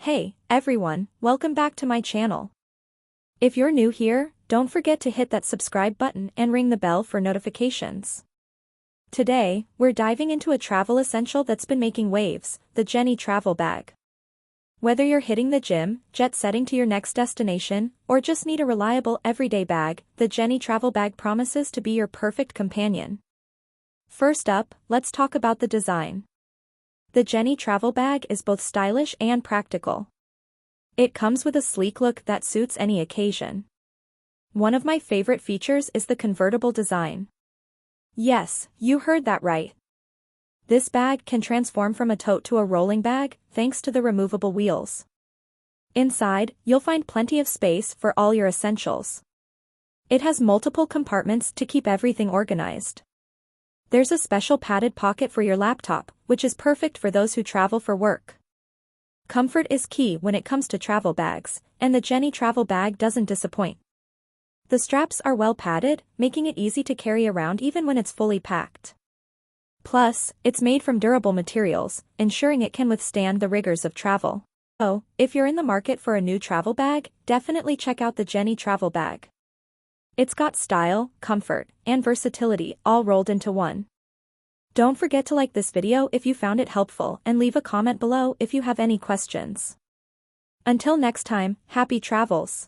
Hey, everyone, welcome back to my channel. If you're new here, don't forget to hit that subscribe button and ring the bell for notifications. Today, we're diving into a travel essential that's been making waves, the Jenni Travel Bag. Whether you're hitting the gym, jet-setting to your next destination, or just need a reliable everyday bag, the Jenni Travel Bag promises to be your perfect companion. First up, let's talk about the design. The Jenni Travel Bag is both stylish and practical. It comes with a sleek look that suits any occasion. One of my favorite features is the convertible design. Yes, you heard that right. This bag can transform from a tote to a rolling bag, thanks to the removable wheels. Inside, you'll find plenty of space for all your essentials. It has multiple compartments to keep everything organized. There's a special padded pocket for your laptop, which is perfect for those who travel for work. Comfort is key when it comes to travel bags, and the Jenni Travel Bag doesn't disappoint. The straps are well padded, making it easy to carry around even when it's fully packed. Plus, it's made from durable materials, ensuring it can withstand the rigors of travel. So, if you're in the market for a new travel bag, definitely check out the Jenni Travel Bag. It's got style, comfort, and versatility all rolled into one. Don't forget to like this video if you found it helpful and leave a comment below if you have any questions. Until next time, happy travels!